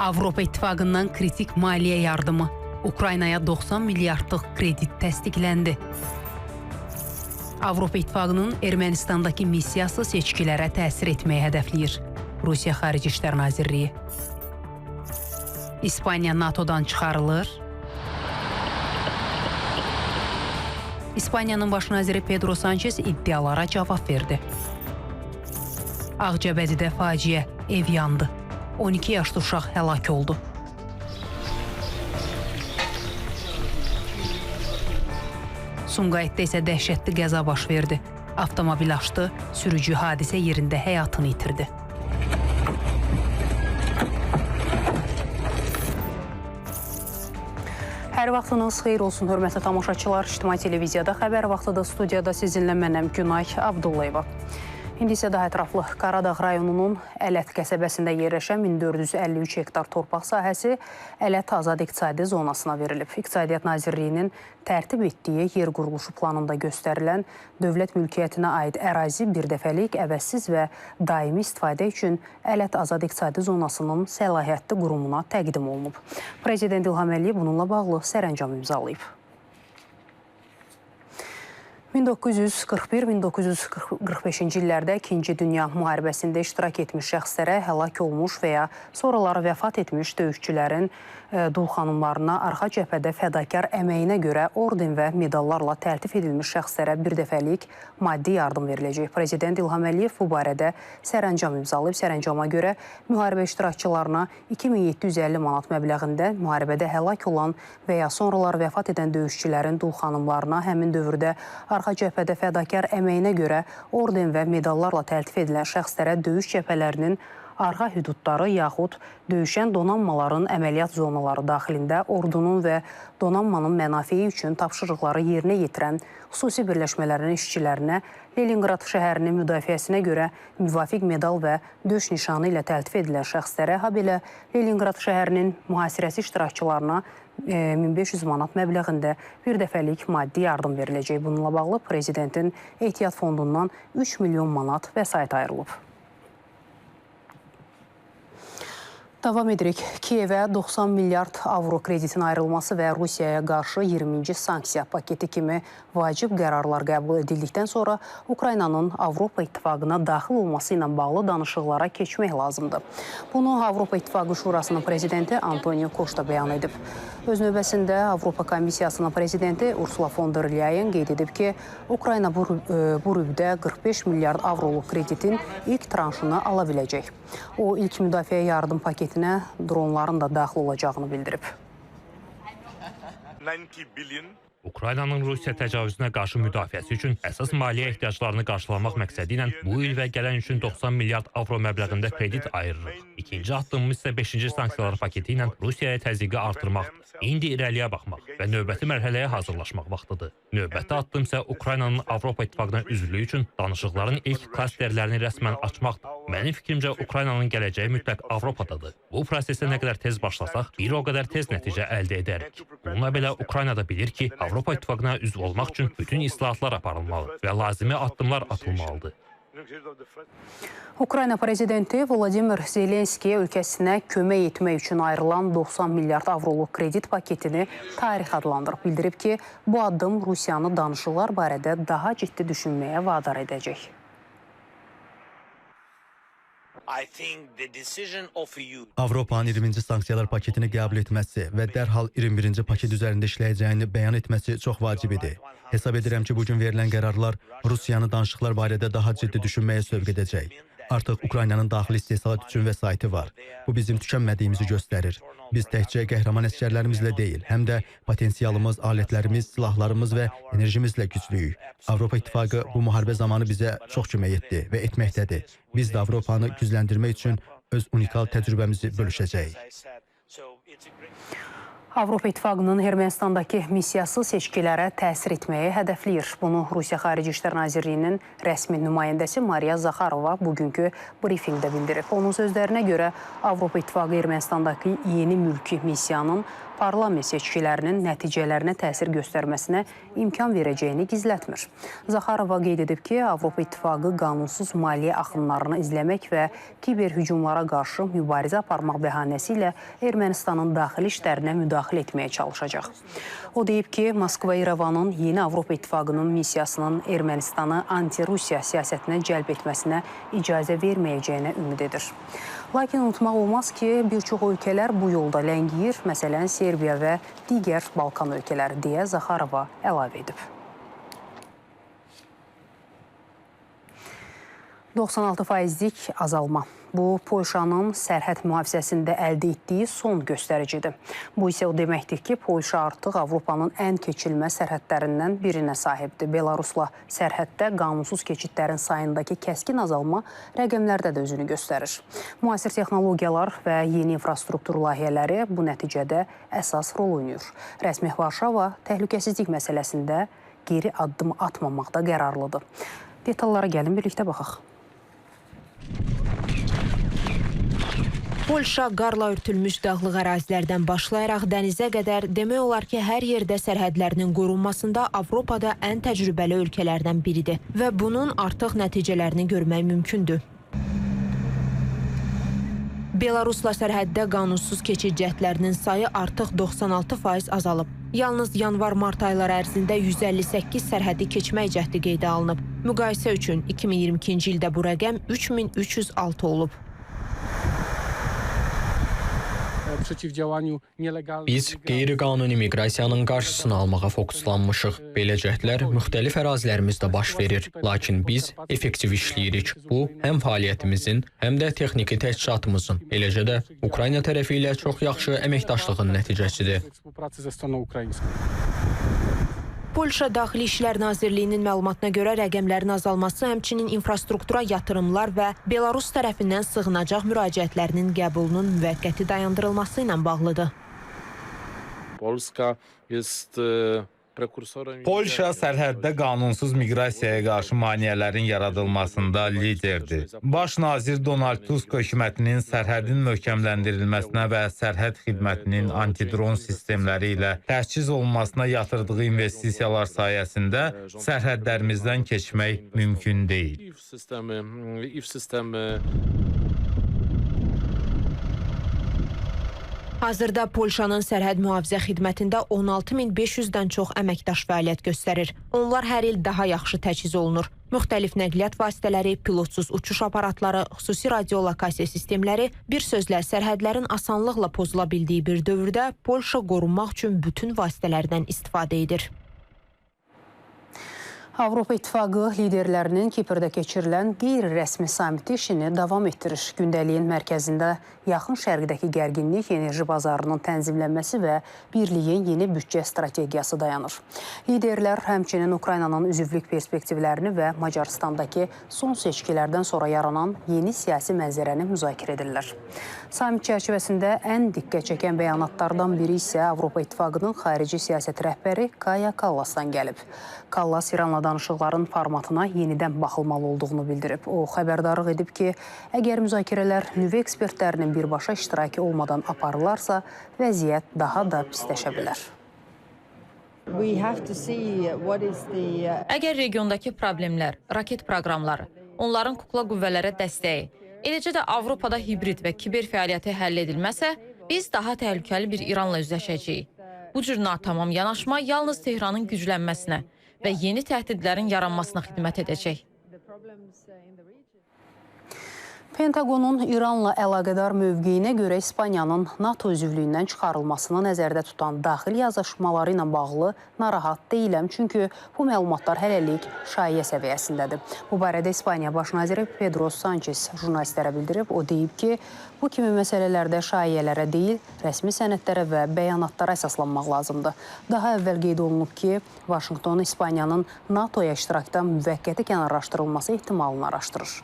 Avropa İttifaqından kritik maliyyə yardımı. Ukraynaya 90 milyardlıq kredit təsdiqləndi. Avropa İttifaqının Ermənistandakı missiyası seçkilərə təsir etməyi hədəfləyir. Rusiya Xarici İşlər Nazirliyi. İspaniya NATO'dan çıxarılır. İspaniyanın baş naziri Pedro Sanchez iddialara cavab verdi. Ağcabədidə faciə, ev yandı. 12 yaşlı uşaq həlak oldu. Sumqayıtda isə dəhşətli qəza baş verdi. Avtomobil aşdı, sürücü hadisə yerində həyatını itirdi. Hər vaxtınız xeyir olsun, hörmətli tamaşaçılar. İctimai televiziyada xəbər vaxtıda studiyada sizinlə mənəm Günay Abdullayeva. İndi isə daha ətraflı Qaradağ rayonunun Ələt qəsəbəsində yerləşən 1453 hektar torpaq sahəsi Ələt Azad İqtisadi Zonasına verilib. İqtisadiyyat Nazirliyinin tərtib etdiyi yer quruluşu planında göstərilən dövlət mülkiyyətinə aid ərazi birdəfəlik, əvəzsiz və daimi istifadə üçün Ələt Azad İqtisadi Zonasının səlahiyyətli qurumuna təqdim olunub. Prezident İlham Əliyev bununla bağlı sərəncam imzalayıb. 1941-1945-ci illərdə 2-ci Dünya müharibəsində iştirak etmiş şəxslərə, həlak olmuş və ya sonraları vəfat etmiş döyüşçülərin dul xanımlarına arxa cəbhədə fədakar əməyinə görə orden və medallarla təltif edilmiş şəxslərə birdəfəlik maddi yardım veriləcək. Prezident İlham Əliyev bu barədə sərəncam imzalayıb. Sərəncama görə müharibə iştirakçılarına 2750 manat məbləğində, müharibədə həlak olan və ya sonraları vəfat edən döyüşçülərin dul xanımlarına həmin dövrdə arxa cəbhədə fədakar əməyinə görə orden və medallarla təltif edilən şəxslərə döyüş cəbhələrinin arxa hüdudları yaxud döyüşən donanmaların əməliyyat zonaları daxilində ordunun və donanmanın mənafeyi üçün tapşırıqları yerinə yetirən xüsusi birləşmələrin işçilərinə Leningrad şəhərinin müdafiəsinə görə müvafiq medal və döş nişanı ilə təltif edilən şəxslərə, habelə Leningrad şəhərinin mühasirəsi iştirakçılarına 1500 manat məbləğində bir dəfəlik maddi yardım veriləcək. Bununla bağlı Prezidentin ehtiyat fondundan 3 milyon manat vəsait ayrılıb. Davam edirik. Kiyevə 90 milyard avro kreditin ayrılması və Rusiyaya qarşı 20-ci sanksiya paketi kimi vacib qərarlar qəbul edildikdən sonra Ukraynanın Avropa İttifaqına daxil olması ilə bağlı danışıqlara keçmək lazımdır. Bunu Avropa İttifaqı Şurasının prezidenti Antonio Kosta bəyan edib. Öz növbəsində Avropa Komissiyasının prezidenti Ursula von der Leyen qeyd edib ki, Ukrayna bu rübdə 45 milyard avroluq kreditin ilk tranşını ala biləcək. O, ilk müdafiə yardım paketinə dronların da daxil olacağını bildirib. Ukraynanın Rusiya təcavüzünə qarşı müdafiəsi üçün əsas maliyyə ehtiyaclarını qarşılamaq məqsədi ilə bu il və gələn üçün 90 milyard avro məbləğində kredit ayırırıq. İkinci addımımız isə 5-ci sanksiyalar paketi ilə Rusiyaya təzyiqi artırmaqdır. İndi irəliyə baxmaq və növbəti mərhələyə hazırlaşmaq vaxtıdır. Növbəti addım isə Ukraynanın Avropa İttifaqına üzvlüyü üçün danışıqların ilk klasterlərini rəsmən açmaqdır. Mənim fikrimcə Ukraynanın gələcəyi mütləq Avropadadır. Bu prosesə nə qədər tez başlasaq, bir o qədər tez nəticə əldə edərik. Bununla belə Ukrayna da bilir ki, Avropa İttifaqına üzv olmaq üçün bütün islahatlar aparılmalı və lazımi addımlar atılmalıdır. Ukrayna prezidenti Vladimir Zelenskiy ölkəsinə kömək etmək üçün ayrılan 90 milyard avroluq kredit paketini tarix adlandırıb. Bildirib ki, bu addım Rusiyanı danışıqlar barədə daha ciddi düşünməyə vadar edəcək. Avropanın 20-ci sanksiyalar paketini qəbul etməsi və dərhal 21-ci paket üzərində işləyəcəyini bəyan etməsi çox vacib idi. Hesab edirəm ki, bugün verilən qərarlar Rusiyanı danışıqlar barədə daha ciddi düşünməyə sövq edəcək. Artıq Ukraynanın daxili istehsalat üçün vəsaiti var. Bu bizim tükənmədiyimizi göstərir. Biz təkcə qəhrəman əsgərlərimizlə deyil, həm də potensialımız, alətlərimiz, silahlarımız və enerjimizlə güclüyük. Avropa İttifaqı bu müharibə zamanı bizə çox kömək etdi və etməkdədir. Biz də Avropanı gücləndirmək üçün öz unikal təcrübəmizi bölüşəcəyik. Avropa İttifaqının Ermənistandakı missiyası seçkilərə təsir etməyi hədəfləyir. Bunu Rusiya Xarici İşlər Nazirliyinin rəsmi nümayəndəsi Mariya Zaxarova bugünkü brifinqdə bildirib. Onun sözlərinə görə Avropa İttifaqı Ermənistandakı yeni mülki missiyanın parlament seçkilərinin nəticələrinə təsir göstərməsinə imkan verəcəyini gizlətmir. Zaxarova qeyd edib ki, Avropa İttifaqı qanunsuz maliyyə axınlarını izləmək və kiber hücumlara qarşı mübarizə aparmaq bəhanəsi ilə Ermənistanın daxili işlərinə müdaxilə etməyə çalışacaq. O deyib ki, Moskva İrəvanın yeni Avropa İttifaqının missiyasının Ermənistanı anti-Rusiya siyasətinə cəlb etməsinə icazə verməyəcəyinə ümid edir. Lakin unutmaq olmaz ki, bir çox ölkələr bu yolda ləngiyir, məsələn, Serbiya və digər Balkan ölkələri deyə Zaxarova əlavə edib. 96%lik azalma. Bu, Polşanın sərhəd mühafizəsində əldə etdiyi son göstəricidir. Bu isə o deməkdir ki, Polşa artıq Avropanın ən keçilməz sərhədlərindən birinə sahibdir. Belarusla sərhəddə qanunsuz keçidlərin sayındakı kəskin azalma rəqəmlərdə də özünü göstərir. Müasir texnologiyalar və yeni infrastruktur layihələri bu nəticədə əsas rol oynayır. Rəsmi Varşava təhlükəsizlik məsələsində geri addım atmamaqda qərarlıdır. Detallara gəlin, birlikdə baxaq. Polşa qarla örtülmüş dağlıq ərazilərdən başlayaraq dənizə qədər demək olar ki, hər yerdə sərhədlərinin qorunmasında Avropada ən təcrübəli ölkələrdən biridir və bunun artıq nəticələrini görmək mümkündür. Belarusla sərhəddə qanunsuz keçid cəhdlərinin sayı artıq 96% azalıb. Yalnız yanvar-mart ayları ərzində 158 sərhədi keçmək cəhdi qeydə alınıb. Müqayisə üçün 2022-ci ildə bu rəqəm 3306 olub. Biz qeyri-qanuni miqrasiyanın qarşısını almağa fokuslanmışıq. Belə cəhdlər müxtəlif ərazilərimizdə baş verir. Lakin biz effektiv işləyirik. Bu, həm fəaliyyətimizin, həm də texniki təchizatımızın, eləcə də Ukrayna tərəfi ilə çox yaxşı əməkdaşlığın nəticəsidir. Polşa Daxili İşlər Nazirliyinin məlumatına görə rəqəmlərin azalması həmçinin infrastruktura yatırımlar və Belarus tərəfindən sığınacaq müraciətlərinin qəbulunun müvəqqəti dayandırılması ilə bağlıdır. Polşa sərhəddə qanunsuz miqrasiyaya qarşı maneələrin yaradılmasında liderdir. Baş nazir Donald Tusk hökumətinin sərhədin möhkəmləndirilməsinə və sərhəd xidmətinin antidron sistemləri ilə təchiz olunmasına yatırdığı investisiyalar sayəsində sərhədlərimizdən keçmək mümkün deyil. Hazırda Polşanın sərhəd mühafizə xidmətində 16500-dən çox əməkdaş fəaliyyət göstərir. Onlar hər il daha yaxşı təchiz olunur. Müxtəlif nəqliyyat vasitələri, pilotsuz uçuş aparatları, xüsusi radiolokasiya sistemləri, bir sözlə sərhədlərin asanlıqla pozula bildiyi bir dövrdə Polşa qorunmaq üçün bütün vasitələrdən istifadə edir. Avropa İttifaqı liderlərinin Kiprdə keçirilən qeyri-rəsmi samiti işini davam etdirir. Gündəliyin mərkəzində yaxın şərqdəki gərginlik, enerji bazarının tənzimlənməsi və birliyin yeni büdcə strategiyası dayanır. Liderlər həmçinin Ukraynanın üzvlük perspektivlərini və Macaristandakı son seçkilərdən sonra yaranan yeni siyasi mənzərəni müzakirə edirlər. Samit çərçivəsində ən diqqət çəkən bəyanatlardan biri isə Avropa İttifaqının xarici siyasət rəhbəri Kaja Kallasdan gəlib. Kallas İranla danışıqların formatına yenidən baxılmalı olduğunu bildirib. O, xəbərdarlıq edib ki, əgər müzakirələr nüvə ekspertlərinin birbaşa iştiraki olmadan aparılarsa, vəziyyət daha da pisləşə bilər. Əgər regiondakı problemlər, raket proqramları, onların kukla qüvvələrə dəstəyi, eləcə də Avropada hibrid və kiber fəaliyyəti həll edilməsə, biz daha təhlükəli bir İranla üzləşəcəyik. Bu cür natamam yanaşma yalnız Tehranın güclənməsinə və yeni təhdidlərin yaranmasına xidmət edəcək. Pentagonun İranla əlaqədar mövqeyinə görə İspaniyanın NATO üzvlüyündən çıxarılmasını nəzərdə tutan daxili yazışmaları ilə bağlı narahat deyiləm, çünki bu məlumatlar hələlik şayiə səviyyəsindədir. Bu barədə İspaniya Baş naziri Pedro Sánchez jurnalistlərə bildirib. O deyib ki, bu kimi məsələlərdə şayiələrə deyil, rəsmi sənədlərə və bəyanatlara əsaslanmaq lazımdır. Daha əvvəl qeyd olunub ki, Vaşinqton İspaniyanın NATO-ya iştirakdan müvəqqəti kənarlaşdırılması ehtimalını araşdırır.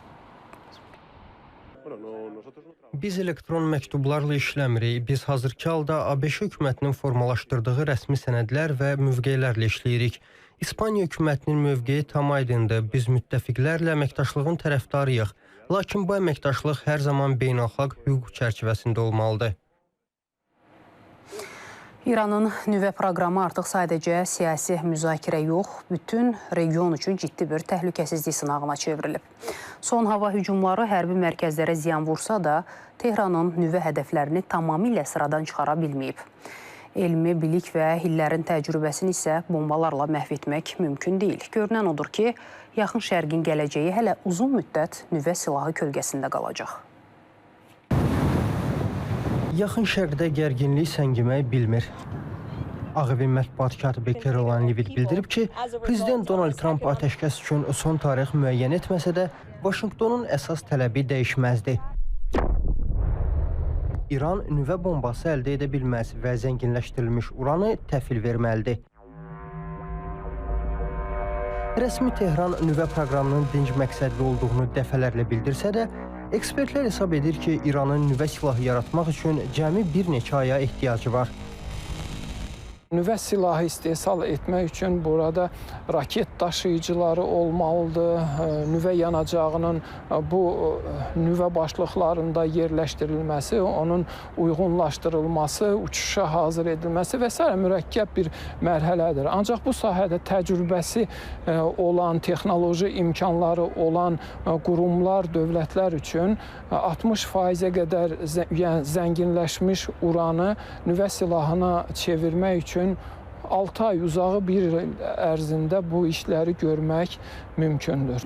Biz elektron məktublarla işləmirik. Biz hazırki halda ABŞ hökumətinin formalaşdırdığı rəsmi sənədlər və mövqelərlə işləyirik. İspaniya hökumətinin mövqeyi tam aydındır. Biz müttəfiqlərlə əməkdaşlığın tərəfdarıyıq. Lakin bu əməkdaşlıq hər zaman beynəlxalq hüquq çərçivəsində olmalıdır. İranın nüvə proqramı artıq sadəcə siyasi müzakirə yox, bütün region üçün ciddi bir təhlükəsizlik sınağına çevrilib. Son hava hücumları hərbi mərkəzlərə ziyan vursa da, Tehranın nüvə hədəflərini tamamilə sıradan çıxara bilməyib. Elmi, bilik və illərin təcrübəsini isə bombalarla məhv etmək mümkün deyil. Görünən odur ki, Yaxın Şərqin gələcəyi hələ uzun müddət nüvə silahı kölgəsində qalacaq. Yaxın Şərqdə gərginlik səngimək bilmir. Ağ Evin mətbuat katibi Caroline Levitt bildirib ki, Prezident Donald Trump atəşkəs üçün son tarix müəyyən etməsə də, Vaşinqtonun əsas tələbi dəyişməzdi. İran nüvə bombası əldə edə bilməz və zənginləşdirilmiş uranı təhvil verməlidir. Rəsmi Tehran nüvə proqramının dinc məqsədli olduğunu dəfələrlə bildirsə də, ekspertlər hesab edir ki, İranın nüvə silahı yaratmaq üçün cəmi bir neçə aya ehtiyacı var. Nüvə silahı istehsal etmək üçün burada raket daşıyıcıları olmalıdır. Nüvə yanacağının bu nüvə başlıqlarında yerləşdirilməsi, onun uyğunlaşdırılması, uçuşa hazır edilməsi və s. mürəkkəb bir mərhələdir. Ancaq bu sahədə təcrübəsi olan, texnoloji imkanları olan qurumlar, dövlətlər üçün 60%-ə qədər zənginləşmiş uranı nüvə silahına çevirmək üçün 6 ay uzağı bir il ərzində bu işləri görmək mümkündür.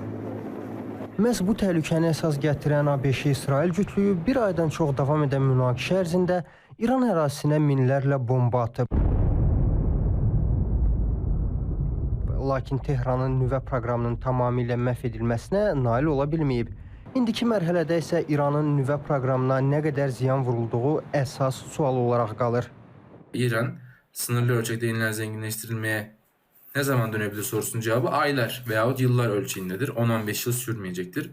Məhz bu təhlükəni əsas gətirən ABŞ-İsrail cütlüyü bir aydan çox davam edən münaqişə ərzində İran ərazisinə minlərlə bomba atıb. Lakin Tehranın nüvə proqramının tamamilə məhv edilməsinə nail ola bilməyib. İndiki mərhələdə isə İranın nüvə proqramına nə qədər ziyan vurulduğu əsas sual olaraq qalır. İran sınırlı ölçekte yeniden zenginleştirilmeye ne zaman dönebilir sorusunun cevabı aylar veyahut yıllar ölçeğindedir. 10-15 yıl sürmeyecektir.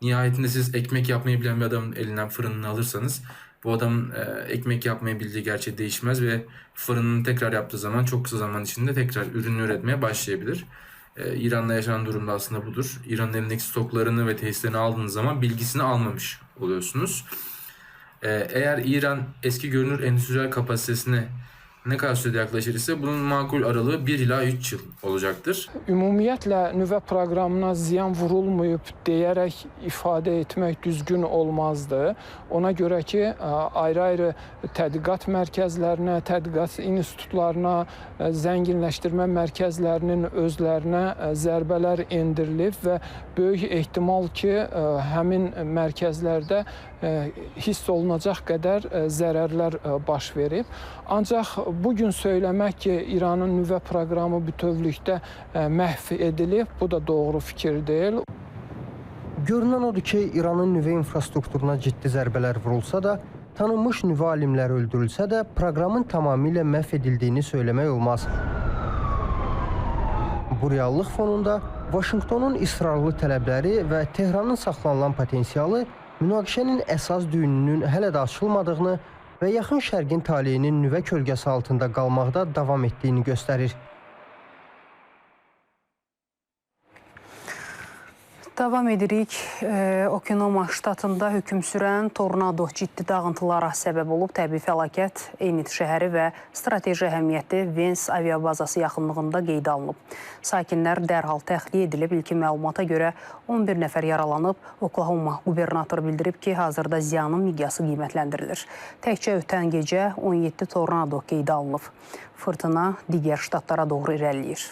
Nihayetinde siz ekmek yapmayı bilen bir adamın elinden fırınını alırsanız bu adamın ekmek yapmayı bildiği gerçeği değişmez ve fırınını tekrar yaptığı zaman çok kısa zaman içinde tekrar ürünü üretmeye başlayabilir. İran'da yaşanan durumda aslında budur. İran'ın elindeki stoklarını ve tesislerini aldığınız zaman bilgisini almamış oluyorsunuz. Eğer İran eski görünür endüstriyel kapasitesine ne kadar sürede yaklaşır ise bunun makul aralığı 1 ila 3 yıl olacaktır. Ümumiyyətlə nüvə proqramına ziyan vurulmayıb deyərək ifadə etmək düzgün olmazdı. Ona görə ki, ayrı-ayrı tədqiqat mərkəzlərinə, tədqiqat institutlarına, zənginləşdirmə mərkəzlərinin özlərinə zərbələr endirilib və böyük ehtimal ki, həmin mərkəzlərdə hiss olunacaq qədər zərərlər baş verib. Ancaq bugün söyləmək ki, İranın nüvə proqramı bütövlükdə məhv edilib, bu da doğru fikir deyil. Görünən odur ki, İranın nüvə infrastrukturuna ciddi zərbələr vurulsa da, tanınmış nüvə alimləri öldürülsə də, proqramın tamamilə məhv edildiyini söyləmək olmaz. Bu reallıq fonunda Vaşinqtonun israrlı tələbləri və Tehranın saxlanılan potensialı münaqişənin əsas düyününün hələ də açılmadığını və Yaxın Şərqin taleyinin nüvə kölgəsi altında qalmaqda davam etdiyini göstərir. Davam edirik. Oklahoma ştatında hökm sürən tornado ciddi dağıntılara səbəb olub. Təbii fəlakət Enid şəhəri və strateji əhəmiyyətli Vance aviabazası yaxınlığında qeydə alınıb. Sakinlər dərhal təxliyə edilib. İlkin məlumata görə 11 nəfər yaralanıb. Oklahoma qubernatoru bildirib ki, hazırda ziyanın miqyası qiymətləndirilir. Təkcə ötən gecə 17 tornado qeydə alınıb. Fırtına digər ştatlara doğru irəliləyir.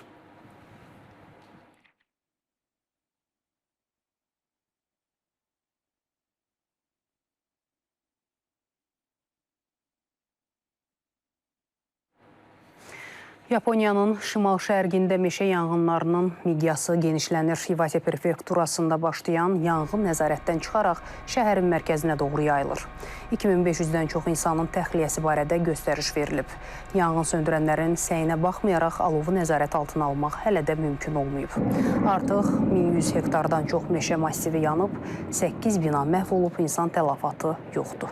Yaponiyanın şimal-şərqində meşə yanğınlarının miqyası genişlənir. Iwate prefekturasında başlayan yanğın nəzarətdən çıxaraq şəhərin mərkəzinə doğru yayılır. 2500-dən çox insanın təxliyəsi barədə göstəriş verilib. Yanğın söndürənlərin səyinə baxmayaraq alovu nəzarət altına almaq hələ də mümkün olmayıb. Artıq 1100 hektardan çox meşə massivi yanıb, 8 bina məhv olub, insan tələfatı yoxdur.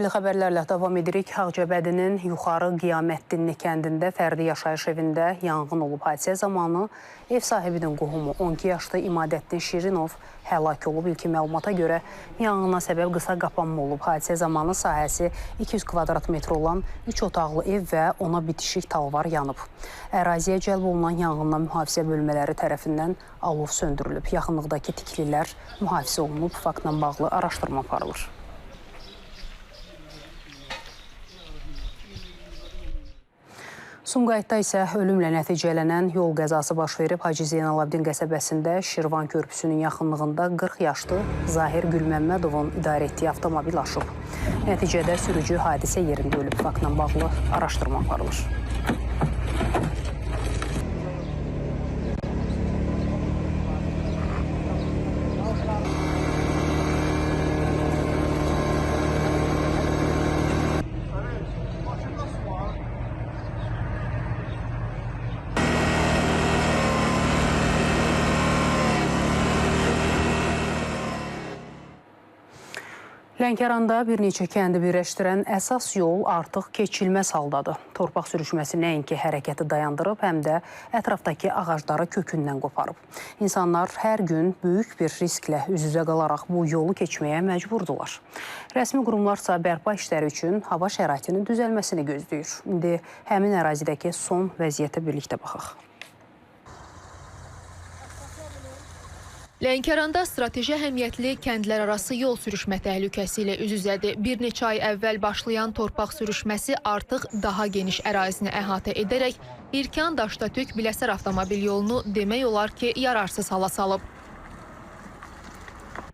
Yerli xəbərlərlə davam edirik. Ağcabədinin Yuxarı Qiyamətdinli kəndində fərdi yaşayış evində yanğın olub. Hadisə zamanı ev sahibinin qohumu 12 yaşlı İmadəddin Şirinov həlak olub. İlkin məlumata görə yanğına səbəb qısa qapanma olub. Hadisə zamanı sahəsi 200 kvadrat metr olan 3 otaqlı ev və ona bitişik talvar yanıb. Əraziyə cəlb olunan yanğından mühafizə bölmələri tərəfindən alov söndürülüb. Yaxınlıqdakı tiklilər mühafizə olunub. Faktla bağlı araşdırma aparılır. Sumqayıtda isə ölümlə nəticələnən yol qəzası baş verib. Hacı Zeynalabdin qəsəbəsində Şirvan körpüsünün yaxınlığında 40 yaşlı Zahir Gülməmmədovun idarə etdiyi avtomobil aşıb. Nəticədə sürücü hadisə yerində ölüb. Faktla bağlı araşdırma aparılır. Lənkəranda bir neçə kəndi birləşdirən əsas yol artıq keçilməz haldadır. Torpaq sürüşməsi nəinki hərəkəti dayandırıb, həm də ətrafdakı ağacları kökündən qoparıb. İnsanlar hər gün böyük bir risklə üz-üzə qalaraq bu yolu keçməyə məcburdular. Rəsmi qurumlarsa bərpa işləri üçün hava şəraitinin düzəlməsini gözləyir. İndi həmin ərazidəki son vəziyyətə birlikdə baxaq. Lənkəranda strateji əhəmiyyətli kəndlər arası yol sürüşmə təhlükəsi ilə üz-üzədir. Bir neçə ay əvvəl başlayan torpaq sürüşməsi artıq daha geniş ərazini əhatə edərək İrkan-Daştatürk Biləsər avtomobil yolunu demək olar ki, yararsız hala salıb.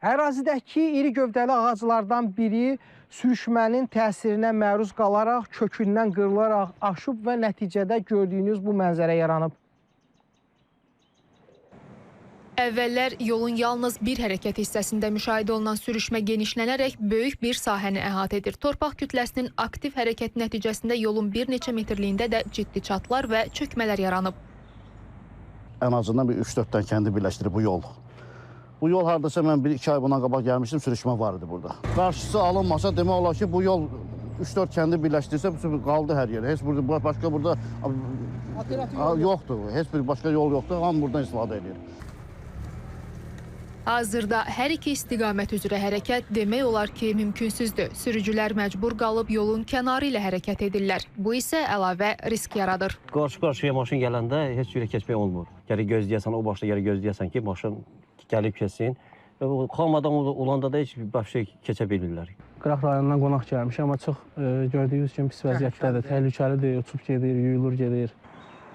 Ərazidəki iri gövdəli ağaclardan biri sürüşmənin təsirinə məruz qalaraq kökündən qırılaraq aşıb və nəticədə gördüyünüz bu mənzərə yaranıb. Əvvəllər yolun yalnız bir hərəkət hissəsində müşahidə olunan sürüşmə genişlənərək böyük bir sahəni əhatə edir. Torpaq kütləsinin aktiv hərəkəti nəticəsində yolun bir neçə metrliyində də ciddi çatlar və çökmələr yaranıb. Ən azından bir 3-4 dənə kəndi birləşdirir bu yol. Bu yol hardasa mən 1-2 ay bundan qabaq gəlmişdim, sürüşmə var idi burada. Qarşısı alınmasa demək olar ki, bu yol 3-4 kəndi birləşdirsə qaldı hər yerə. Heç burada başqa burada yoxdur. Heç bir başqa yol yoxdur. Hamı buradan istifadə edir. Hazırda hər iki istiqamət üzrə hərəkət demək olar ki, mümkünsüzdür. Sürücülər məcbur qalıb yolun kənarı ilə hərəkət edirlər. Bu isə əlavə risk yaradır. Qarşı-qarşıya maşın gələndə heç cürə keçmək olmur. Gərək gözləyəsən, o başda gərək gözləyəsən ki, maşın gəlib keçsin. Qalmadan olanda da heç bir şey keçə bilmirlər. Qıraq rayonundan qonaq gəlmiş, amma çox gördüyünüz kimi pis vəziyyətdədir. Təhlükəlidir, uçub gedir, yuyulur gedir.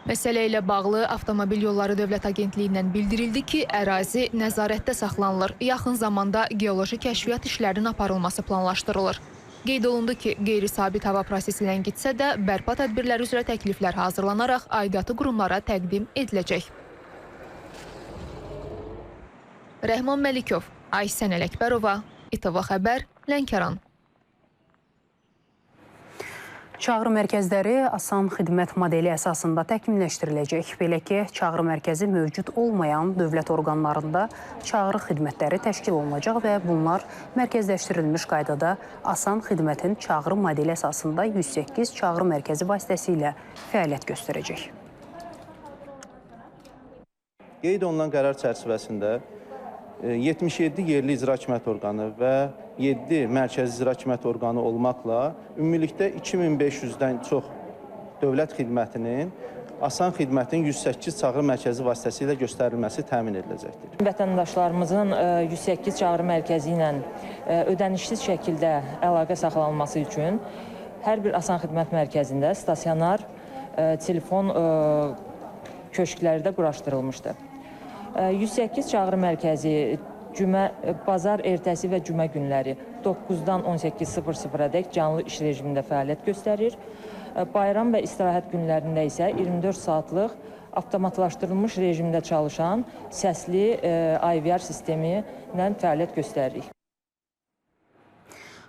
Məsələ ilə bağlı Avtomobil Yolları Dövlət Agentliyindən bildirildi ki, ərazi nəzarətdə saxlanılır. Yaxın zamanda geoloji kəşfiyyat işlərinin aparılması planlaşdırılır. Qeyd olundu ki, qeyri-sabit hava prosesi ləngitsə də bərpa tədbirləri üzrə təkliflər hazırlanaraq aidiyyatı qurumlara təqdim ediləcək. Rəhman Məlikov, Aysən Ələkbərova, İTV Xəbər, Lənkəran. Çağrı mərkəzləri asan xidmət modeli əsasında təkmilləşdiriləcək. Belə ki, çağrı mərkəzi mövcud olmayan dövlət orqanlarında çağrı xidmətləri təşkil olunacaq və bunlar mərkəzləşdirilmiş qaydada asan xidmətin çağrı modeli əsasında 108 çağrı mərkəzi vasitəsilə fəaliyyət göstərəcək. Qeyd olunan qərar çərçivəsində 77 yerli icra hakimiyyət orqanı və 7 mərkəzi icra hakimiyyət orqanı olmaqla ümumilikdə 2500-dən çox dövlət xidmətinin asan xidmətin 108 çağrı mərkəzi vasitəsilə göstərilməsi təmin ediləcəkdir. Vətəndaşlarımızın 108 çağrı mərkəzi ilə ödənişsiz şəkildə əlaqə saxlanılması üçün hər bir asan xidmət mərkəzində stasionar telefon köşkləri də quraşdırılmışdır. 108 çağrı mərkəzi bazar ertəsi və cümə günləri 9-dan 18:00-dək canlı iş rejimində fəaliyyət göstərir. Bayram və istirahət günlərində isə 24 saatlıq avtomatlaşdırılmış rejimdə çalışan səsli IVR sistemi ilə fəaliyyət göstəririk.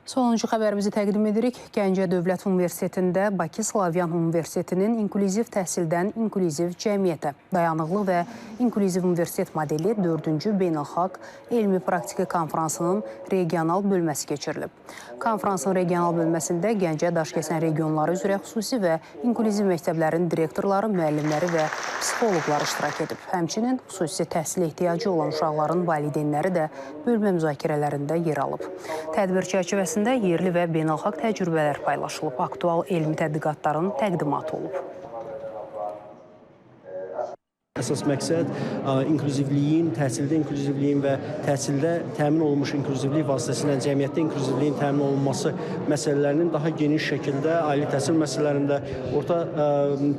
Sonuncu xəbərimizi təqdim edirik. Gəncə Dövlət Universitetində Bakı Slavyan Universitetinin inklüziv təhsildən inklüziv cəmiyyətə dayanıqlı və inklüziv universitet modeli 4-cü beynəlxalq elmi praktiki konfransının regional bölməsi keçirilib. Konfransın regional bölməsində Gəncə Daşkəsən regionları üzrə xüsusi və inklüziv məktəblərin direktorları, müəllimləri və psixoloqları iştirak edib. Həmçinin xüsusi təhsil ehtiyacı olan uşaqların valideynləri də bölmə müzakirələrində yer alıb. Tədbir çərçivəsində yerli və beynəlxalq təcrübələr paylaşılıb, aktual elmi tədqiqatların təqdimatı olub. Əsas məqsəd inklüzivliyin, təhsildə inklüzivliyin və təhsildə təmin olunmuş inklüzivlik vasitəsilə cəmiyyətdə inklüzivliyin təmin olunması məsələlərinin daha geniş şəkildə ali təhsil məsələlərində, orta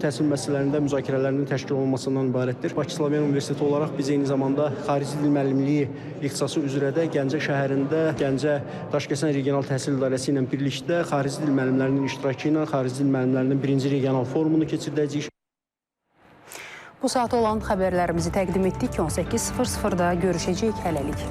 təhsil məsələlərində müzakirələrinin təşkil olunmasından ibarətdir. Bakı Slavyan Universiteti olaraq biz eyni zamanda xarici dil müəllimliyi ixtisası üzrə də Gəncə şəhərində Gəncə Daşkəsən Regional Təhsil İdarəsi ilə birlikdə xarici dil müəllimlərinin iştirakı ilə xarici dil müəllimlərinin 1-ci regional forumunu keçirdəcəyik. Bu saat olan xəbərlərimizi təqdim etdik. 18:00-da görüşəcəyik. Hələlik.